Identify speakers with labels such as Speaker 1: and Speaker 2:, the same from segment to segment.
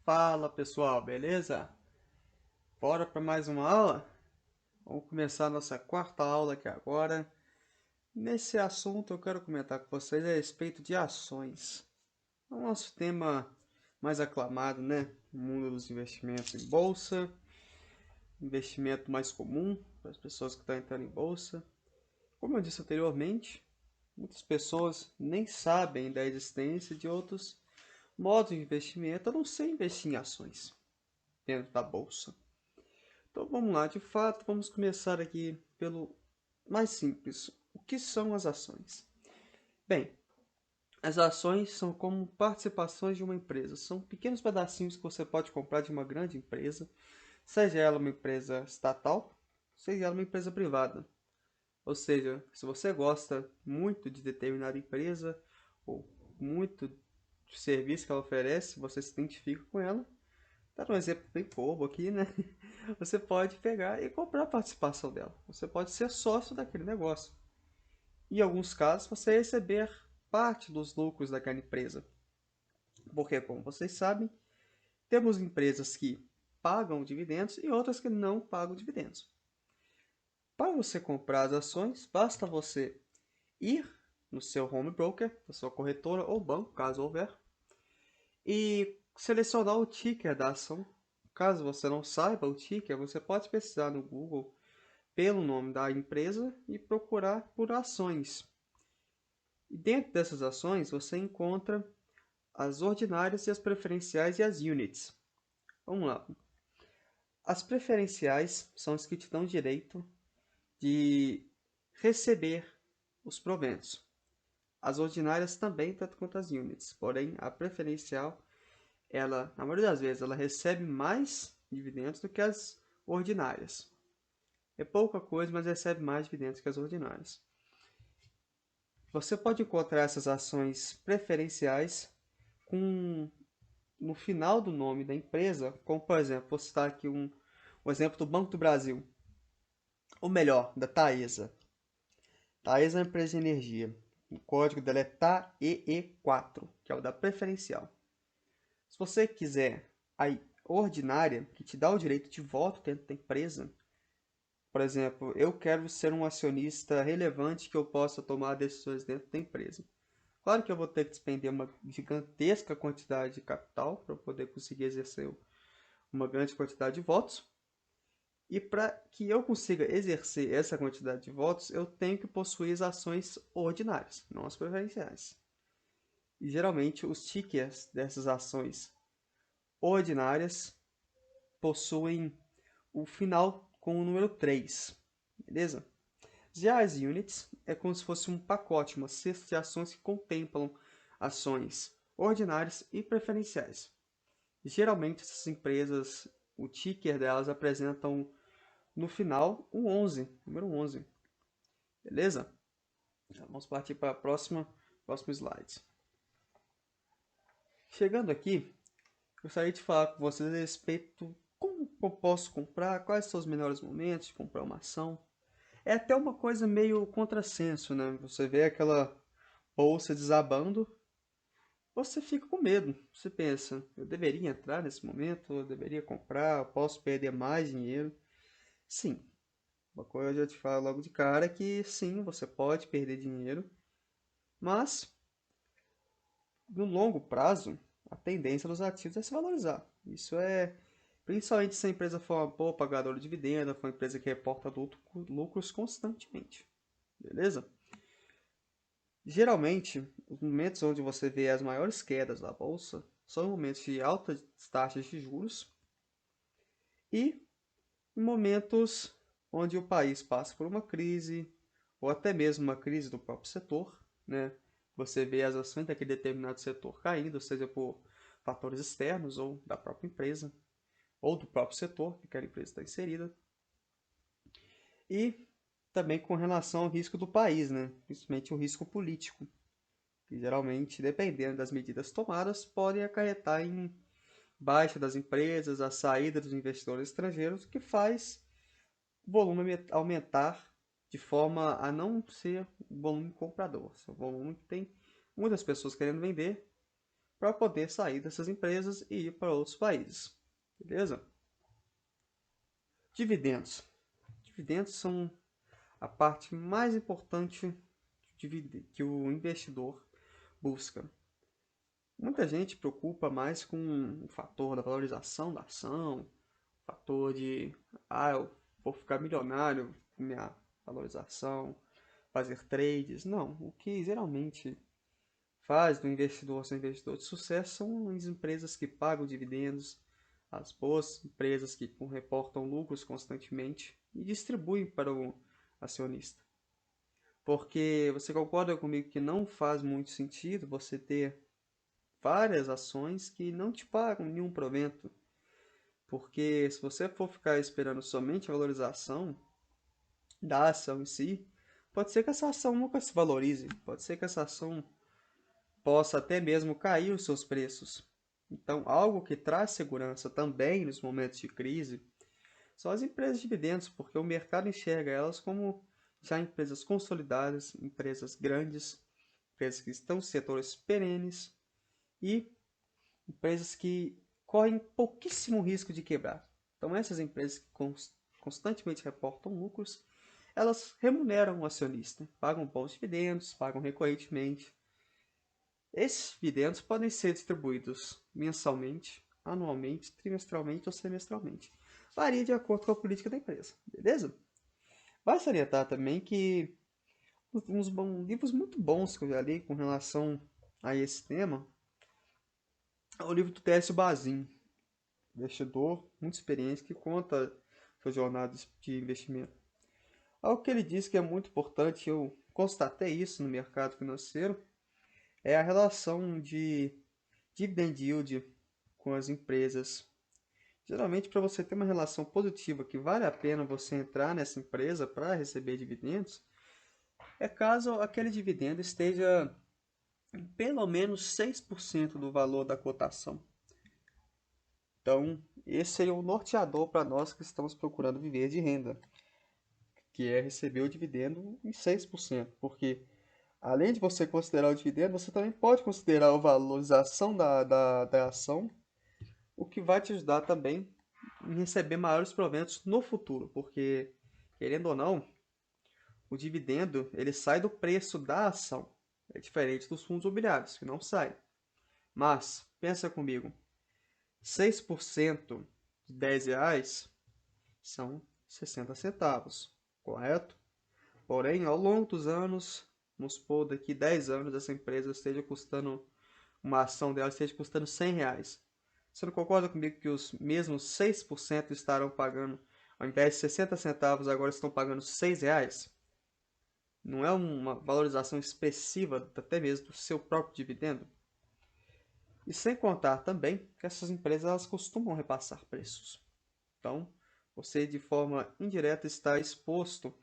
Speaker 1: Fala pessoal, beleza? Bora para mais uma aula? Vamos começar a nossa quarta aula aqui agora. Nesse assunto eu quero comentar com vocês a respeito de ações. É o nosso tema mais aclamado, né? No mundo dos investimentos em bolsa, investimento mais comum para as pessoas que estão entrando em bolsa. Como eu disse anteriormente, muitas pessoas nem sabem da existência de outros modos de investimento, a não ser investir em ações dentro da bolsa. Então vamos lá, de fato, vamos começar aqui pelo mais simples. O que são as ações? Bem, as ações são como participações de uma empresa. São pequenos pedacinhos que você pode comprar de uma grande empresa, seja ela uma empresa estatal, seja ela uma empresa privada. Ou seja, se você gosta muito de determinada empresa ou muito do serviço que ela oferece, você se identifica com ela. Dar um exemplo bem bobo aqui, né? Você pode pegar e comprar a participação dela. Você pode ser sócio daquele negócio. Em alguns casos, você receber parte dos lucros daquela empresa. Porque, como vocês sabem, temos empresas que pagam dividendos e outras que não pagam dividendos. Para você comprar as ações, basta você ir no seu home broker, na sua corretora ou banco, caso houver, e selecionar o ticker da ação. Caso você não saiba o ticker, você pode pesquisar no Google pelo nome da empresa e procurar por ações. E dentro dessas ações você encontra as ordinárias e as preferenciais e as units. Vamos lá. As preferenciais são as que te dão direito de receber os proventos. As ordinárias também, tanto quanto as units. Porém, a preferencial, ela, na maioria das vezes, ela recebe mais dividendos do que as ordinárias. É pouca coisa, mas recebe mais dividendos que as ordinárias. Você pode encontrar essas ações preferenciais com no final do nome da empresa, como por exemplo, vou citar aqui um exemplo do Banco do Brasil, ou melhor, da Taesa. Taesa é uma empresa de energia. O código dela é TAEE4, que é o da preferencial. Se você quiser a ordinária, que te dá o direito de voto dentro da empresa, por exemplo, eu quero ser um acionista relevante que eu possa tomar decisões dentro da empresa. Claro que eu vou ter que despender uma gigantesca quantidade de capital para poder conseguir exercer uma grande quantidade de votos. E para que eu consiga exercer essa quantidade de votos, eu tenho que possuir as ações ordinárias, não as preferenciais. E geralmente os tickers dessas ações ordinárias possuem o final com o número 3, beleza? Já as units é como se fosse um pacote, uma cesta de ações que contemplam ações ordinárias e preferenciais. Geralmente essas empresas, o ticker delas apresentam no final o 11, número 11, beleza? Então, vamos partir para a próximo slide. Chegando aqui, gostaria de falar com vocês a respeito como eu posso comprar, quais são os melhores momentos de comprar uma ação. É até uma coisa meio contrassenso, né? Você vê aquela bolsa desabando, você fica com medo. Você pensa, eu deveria entrar nesse momento, eu deveria comprar, eu posso perder mais dinheiro. Sim, uma coisa eu te falo logo de cara é que sim, você pode perder dinheiro, mas no longo prazo, a tendência dos ativos é se valorizar. Isso é, principalmente se a empresa for uma boa pagadora de dividendo, for uma empresa que reporta lucros constantemente. Beleza? Geralmente, os momentos onde você vê as maiores quedas da bolsa são momentos de altas taxas de juros e momentos onde o país passa por uma crise ou até mesmo uma crise do próprio setor, né? Você vê as ações daquele determinado setor caindo, seja por fatores externos ou da própria empresa, ou do próprio setor que aquela empresa está inserida. E também com relação ao risco do país, né? Principalmente o risco político, que geralmente, dependendo das medidas tomadas, podem acarretar em baixa das empresas, a saída dos investidores estrangeiros, que faz o volume aumentar de forma a não ser o volume comprador. O volume que tem muitas pessoas querendo vender, para poder sair dessas empresas e ir para outros países. Beleza? Dividendos. Dividendos são a parte mais importante que o investidor busca. Muita gente preocupa mais com o fator da valorização da ação, o fator de, eu vou ficar milionário com minha valorização, fazer trades. Não, o que geralmente faz do investidor ser um investidor de sucesso são as empresas que pagam dividendos, as boas empresas que reportam lucros constantemente e distribuem para o acionista. Porque você concorda comigo que não faz muito sentido você ter várias ações que não te pagam nenhum provento. Porque se você for ficar esperando somente a valorização da ação em si, pode ser que essa ação nunca se valorize, pode ser que essa ação possa até mesmo cair os seus preços. Então, algo que traz segurança também nos momentos de crise são as empresas de dividendos, porque o mercado enxerga elas como já empresas consolidadas, empresas grandes, empresas que estão em setores perenes e empresas que correm pouquíssimo risco de quebrar. Então, essas empresas que constantemente reportam lucros, elas remuneram o acionista, pagam bons dividendos, pagam recorrentemente. Esses dividendos podem ser distribuídos mensalmente, anualmente, trimestralmente ou semestralmente. Varia de acordo com a política da empresa, beleza? Vale salientar também que uns livros muito bons que eu já li com relação a esse tema é o livro do Técio Bazin, investidor muito experiente que conta sua jornada de investimento. Algo que ele diz que é muito importante, eu constatei isso no mercado financeiro, é a relação de dividend yield com as empresas. Geralmente, para você ter uma relação positiva que vale a pena você entrar nessa empresa para receber dividendos, é caso aquele dividendo esteja em pelo menos 6% do valor da cotação. Então, esse seria o norteador para nós que estamos procurando viver de renda, que é receber o dividendo em 6%, porque além de você considerar o dividendo, você também pode considerar a valorização da ação, o que vai te ajudar também em receber maiores proventos no futuro, porque, querendo ou não, o dividendo ele sai do preço da ação. É diferente dos fundos imobiliários, que não sai. Mas, pensa comigo, 6% de R$ 10 são 60 centavos, correto? Porém, ao longo dos anos, vamos supor, daqui 10 anos, essa empresa esteja custando, uma ação dela esteja custando R$ 100. Você não concorda comigo que os mesmos 6% estarão pagando, ao invés de 60 centavos, agora estão pagando R$ 6? Não é uma valorização expressiva até mesmo do seu próprio dividendo? E sem contar também que essas empresas elas costumam repassar preços. Então, você de forma indireta está exposto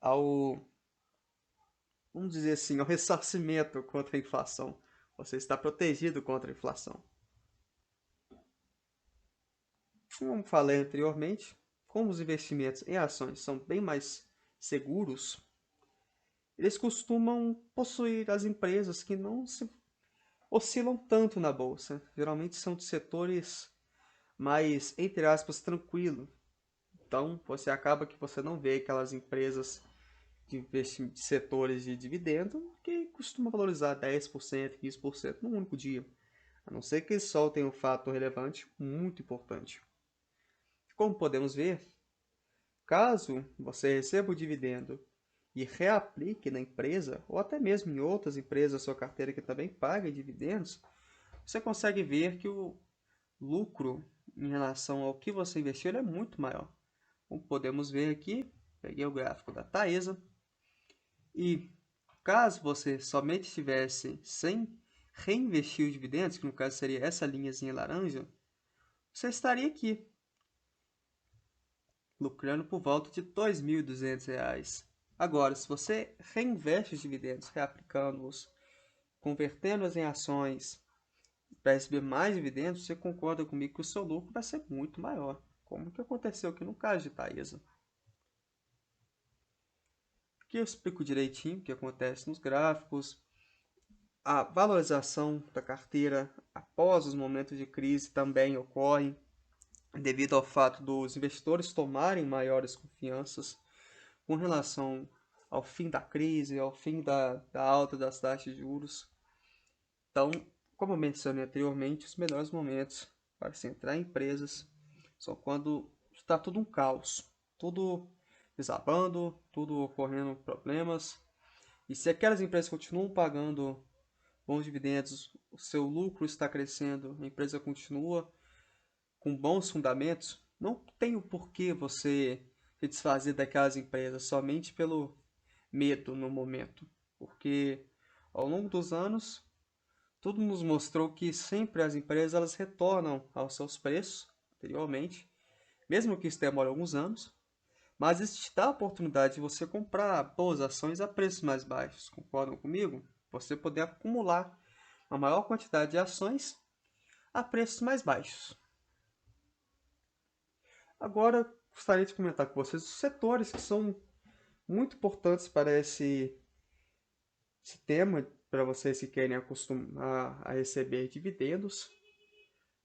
Speaker 1: ao, vamos dizer assim, ao ressarcimento contra a inflação. Você está protegido contra a inflação. Como falei anteriormente, como os investimentos em ações são bem mais seguros, eles costumam possuir as empresas que não se oscilam tanto na bolsa. Geralmente são de setores mais, entre aspas, tranquilo. Então, você acaba que você não vê aquelas empresas de setores de dividendo que costumam valorizar 10%, 15% num único dia. A não ser que soltem um fato relevante muito importante. Como podemos ver, caso você receba o dividendo e reaplique na empresa, ou até mesmo em outras empresas da sua carteira que também pagam dividendos, você consegue ver que o lucro em relação ao que você investiu é muito maior. Como podemos ver aqui, peguei o gráfico da Taesa, e caso você somente estivesse sem reinvestir os dividendos, que no caso seria essa linhazinha laranja, você estaria aqui, lucrando por volta de R$ 2.200. Agora, se você reinveste os dividendos, reaplicando-os, convertendo-os em ações para receber mais dividendos, você concorda comigo que o seu lucro vai ser muito maior, como que aconteceu aqui no caso de Taesa. Aqui eu explico direitinho o que acontece nos gráficos, A valorização da carteira após os momentos de crise também ocorre devido ao fato dos investidores tomarem maiores confianças com relação ao fim da crise, ao fim da alta das taxas de juros. Então, como eu mencionei anteriormente, os melhores momentos para se entrar em empresas são quando está tudo um caos, tudo desabando, tudo ocorrendo problemas. E se aquelas empresas continuam pagando bons dividendos, o seu lucro está crescendo, a empresa continua com bons fundamentos, não tem o porquê você se desfazer daquelas empresas somente pelo medo no momento. Porque ao longo dos anos, tudo nos mostrou que sempre as empresas elas retornam aos seus preços anteriormente, mesmo que isso demore alguns anos, mas isso te dá a oportunidade de você comprar boas ações a preços mais baixos. Concordam comigo? Você poder acumular uma maior quantidade de ações a preços mais baixos. Agora, gostaria de comentar com vocês os setores que são muito importantes para esse tema, para vocês que querem acostumar a receber dividendos.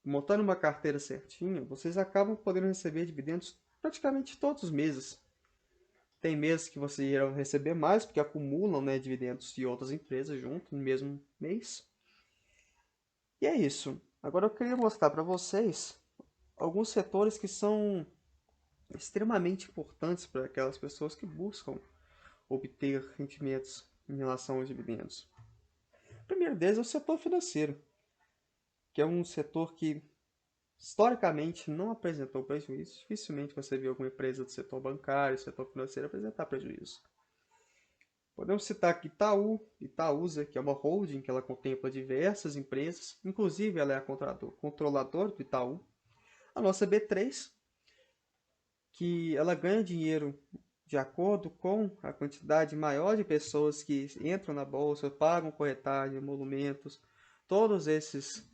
Speaker 1: Montando uma carteira certinha, vocês acabam podendo receber dividendos praticamente todos os meses. Tem meses que vocês irão receber mais, porque acumulam, né, dividendos de outras empresas junto no mesmo mês. E é isso. Agora eu queria mostrar para vocês alguns setores que são extremamente importantes para aquelas pessoas que buscam obter rendimentos em relação aos dividendos. O primeiro deles é o setor financeiro, que é um setor que historicamente não apresentou prejuízo. Dificilmente você vê alguma empresa do setor bancário, setor financeiro apresentar prejuízo. Podemos citar aqui Itaú, Itaúsa, que é uma holding que ela contempla diversas empresas, inclusive ela é a controladora do Itaú. A nossa B3, que ela ganha dinheiro de acordo com a quantidade maior de pessoas que entram na bolsa, pagam corretagem, emolumentos, todos essas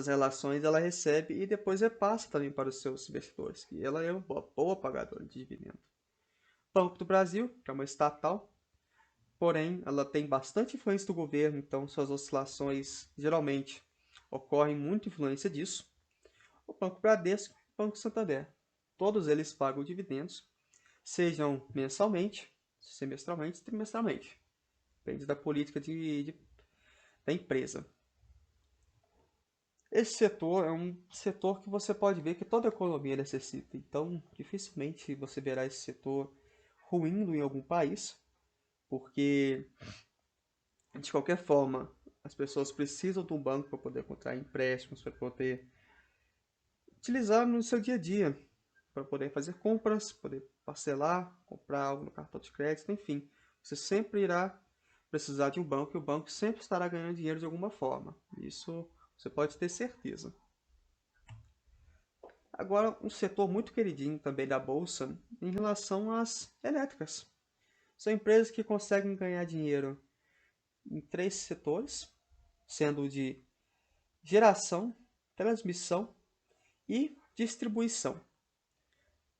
Speaker 1: relações ela recebe e depois repassa também para os seus investidores, que ela é uma boa pagadora de dividendo. Banco do Brasil, que é uma estatal, porém ela tem bastante influência do governo, então suas oscilações geralmente ocorrem muita influência disso. O Banco Bradesco e o Banco Santander, todos eles pagam dividendos, sejam mensalmente, semestralmente, trimestralmente. Depende da política da empresa. Esse setor é um setor que você pode ver que toda economia necessita. Então, dificilmente você verá esse setor ruindo em algum país, porque, de qualquer forma, as pessoas precisam de um banco para poder contrair empréstimos, para poder utilizar no seu dia a dia, para poder fazer compras, poder parcelar, comprar algo no cartão de crédito, enfim. Você sempre irá precisar de um banco e o banco sempre estará ganhando dinheiro de alguma forma. Isso você pode ter certeza. Agora, um setor muito queridinho também da Bolsa em relação às elétricas. São empresas que conseguem ganhar dinheiro em três setores, sendo o de geração, transmissão e distribuição.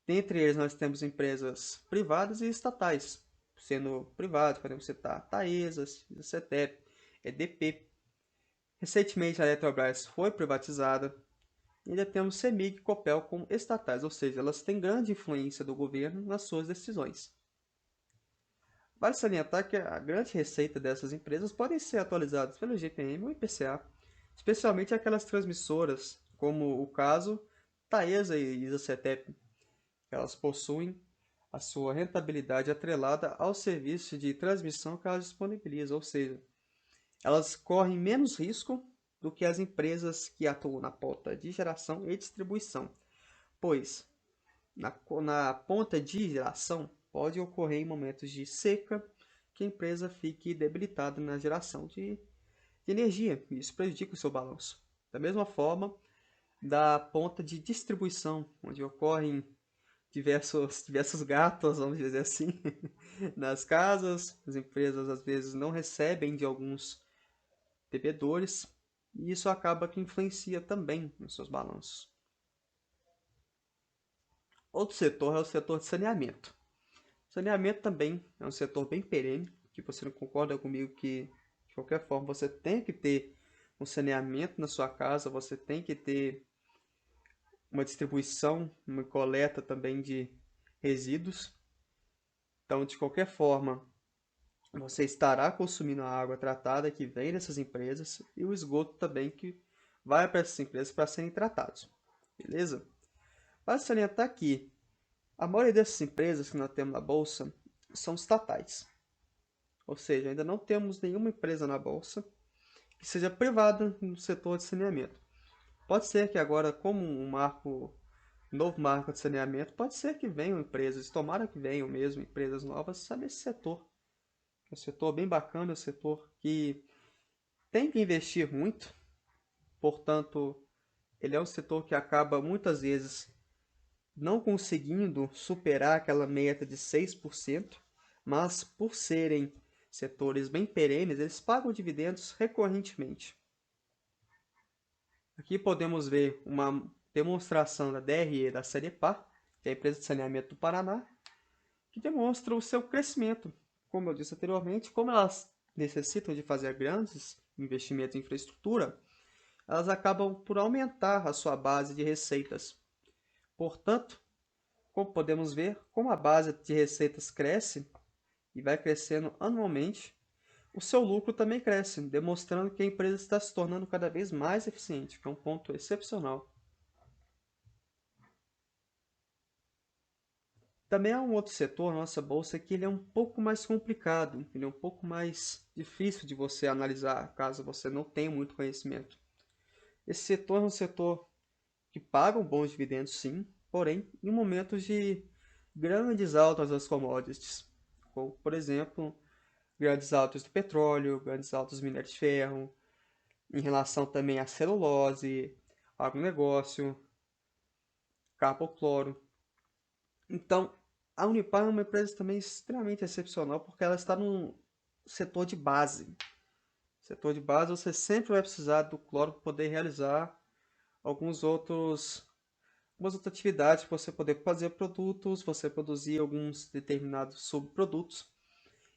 Speaker 1: Dentre eles, nós temos empresas privadas e estatais. Sendo privados, podemos citar Taesa, CETEP, EDP. Recentemente, a Eletrobras foi privatizada. E ainda temos CEMIG e Copel como estatais, ou seja, elas têm grande influência do governo nas suas decisões. Vale salientar que a grande receita dessas empresas podem ser atualizadas pelo IGPM ou IPCA, especialmente aquelas transmissoras, como o caso Taesa e Isacetep. Elas possuem a sua rentabilidade atrelada ao serviço de transmissão que elas disponibilizam, ou seja, elas correm menos risco do que as empresas que atuam na ponta de geração e distribuição, pois na ponta de geração pode ocorrer em momentos de seca que a empresa fique debilitada na geração de energia, e isso prejudica o seu balanço. Da mesma forma, da ponta de distribuição, onde ocorrem diversos gatos, vamos dizer assim, nas casas, as empresas às vezes não recebem de alguns bebedores, e isso acaba que influencia também nos seus balanços. Outro setor é o setor de saneamento. Saneamento também é um setor bem perene, que você não concorda comigo que de qualquer forma, você tem que ter um saneamento na sua casa, você tem que ter uma distribuição, uma coleta também de resíduos. Então, de qualquer forma, você estará consumindo a água tratada que vem dessas empresas e o esgoto também que vai para essas empresas para serem tratados. Beleza? Vale salientar que a maioria dessas empresas que nós temos na bolsa são estatais. Ou seja, ainda não temos nenhuma empresa na bolsa que seja privada no setor de saneamento. Pode ser que agora, como novo marco de saneamento, pode ser que venham empresas, tomara que venham mesmo empresas novas nesse setor. É um setor bem bacana, é um setor que tem que investir muito, portanto, ele é um setor que acaba muitas vezes não conseguindo superar aquela meta de 6%, mas por serem setores bem perenes, eles pagam dividendos recorrentemente. Aqui podemos ver uma demonstração da DRE da Sanepar, que é a empresa de saneamento do Paraná, que demonstra o seu crescimento. Como eu disse anteriormente, como elas necessitam de fazer grandes investimentos em infraestrutura, elas acabam por aumentar a sua base de receitas. Portanto, como podemos ver, como a base de receitas cresce e vai crescendo anualmente, o seu lucro também cresce, demonstrando que a empresa está se tornando cada vez mais eficiente, que é um ponto excepcional. Também há um outro setor na nossa bolsa que ele é um pouco mais complicado, ele é um pouco mais difícil de você analisar, caso você não tenha muito conhecimento. Esse setor é um setor que paga bons dividendos, sim, porém, em momentos de grandes altas das commodities, como, por exemplo, grandes altas do petróleo, grandes altas do minério de ferro, em relação também à celulose, agronegócio, carbocloro. Então, a Unipar é uma empresa também extremamente excepcional porque ela está no setor de base. Setor de base, você sempre vai precisar do cloro para poder realizar algumas outras atividades, para você poder fazer produtos, você produzir alguns determinados subprodutos.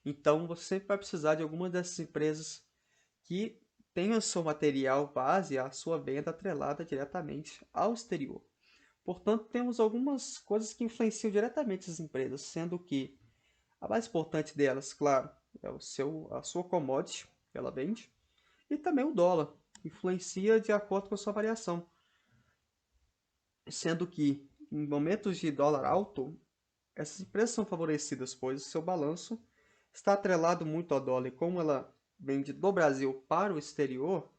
Speaker 1: Então, você sempre vai precisar de alguma dessas empresas que tenham seu material base, a sua venda atrelada diretamente ao exterior. Portanto, temos algumas coisas que influenciam diretamente essas empresas, sendo que a mais importante delas, claro, é a sua commodity que ela vende, e também o dólar, influencia de acordo com a sua variação. Sendo que, em momentos de dólar alto, essas empresas são favorecidas, pois o seu balanço está atrelado muito ao dólar, e como ela vende do Brasil para o exterior,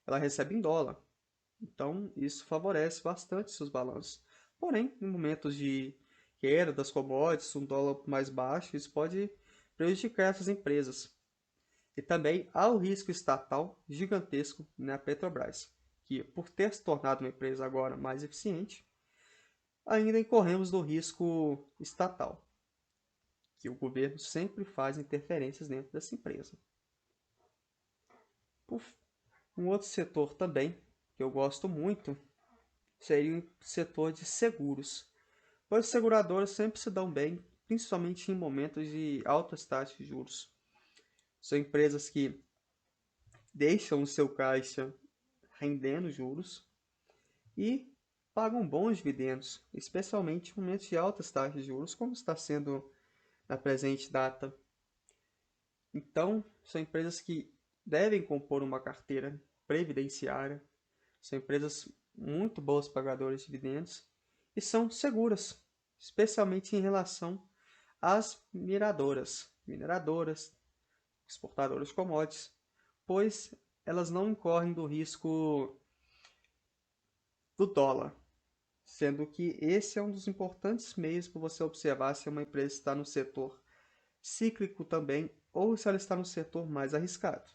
Speaker 1: ela recebe em dólar. Então, isso favorece bastante seus balanços. Porém, em momentos de queda das commodities, um dólar mais baixo, isso pode prejudicar essas empresas. E também há o risco estatal gigantesco na Petrobras, que, por ter se tornado uma empresa agora mais eficiente, ainda incorremos do risco estatal, que o governo sempre faz interferências dentro dessa empresa. Um outro setor também, que eu gosto muito, seria o setor de seguros, pois as seguradoras sempre se dão bem, principalmente em momentos de altas taxas de juros. São empresas que deixam o seu caixa rendendo juros e pagam bons dividendos, especialmente em momentos de altas taxas de juros, como está sendo na presente data. Então, são empresas que devem compor uma carteira previdenciária, são empresas muito boas pagadoras de dividendos e são seguras, especialmente em relação às mineradoras, exportadoras de commodities, pois elas não incorrem do risco do dólar, sendo que esse é um dos importantes meios para você observar se uma empresa está no setor cíclico também ou se ela está no setor mais arriscado.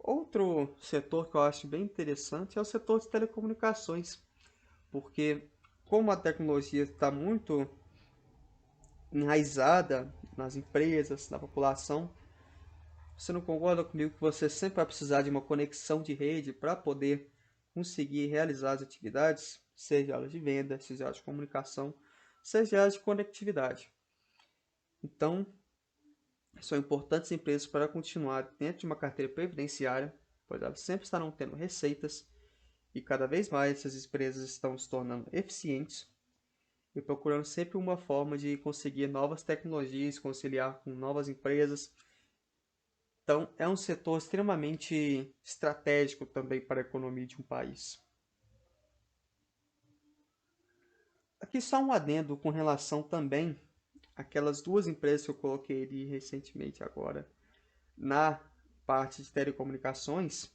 Speaker 1: Outro setor que eu acho bem interessante é o setor de telecomunicações, porque como a tecnologia está muito enraizada nas empresas, na população, você não concorda comigo que você sempre vai precisar de uma conexão de rede para poder conseguir realizar as atividades, seja elas de venda, seja elas de comunicação, seja elas de conectividade. Então, são importantes empresas para continuar dentro de uma carteira previdenciária, pois elas sempre estarão tendo receitas e cada vez mais essas empresas estão se tornando eficientes e procurando sempre uma forma de conseguir novas tecnologias, conciliar com novas empresas. Então, é um setor extremamente estratégico também para a economia de um país. Aqui só um adendo com relação também àquelas duas empresas que eu coloquei ali recentemente agora na parte de telecomunicações,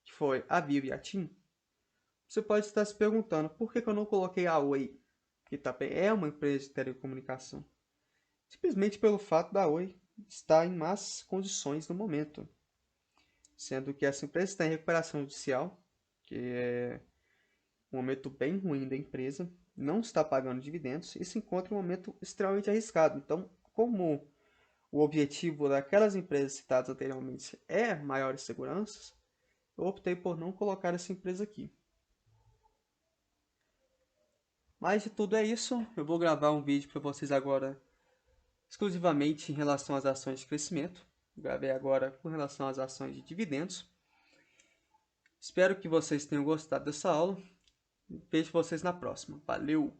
Speaker 1: que foi a Vivo e a TIM. Você pode estar se perguntando por que eu não coloquei a Oi, que também é uma empresa de telecomunicação. Simplesmente pelo fato da Oi estar em más condições no momento, sendo que essa empresa está em recuperação judicial, que é um momento bem ruim da empresa, não está pagando dividendos e se encontra em um momento extremamente arriscado. Então, como o objetivo daquelas empresas citadas anteriormente é maiores seguranças, eu optei por não colocar essa empresa aqui. Mas de tudo é isso, eu vou gravar um vídeo para vocês agora exclusivamente em relação às ações de crescimento. Gravei agora com relação às ações de dividendos. Espero que vocês tenham gostado dessa aula. Vejo vocês na próxima. Valeu!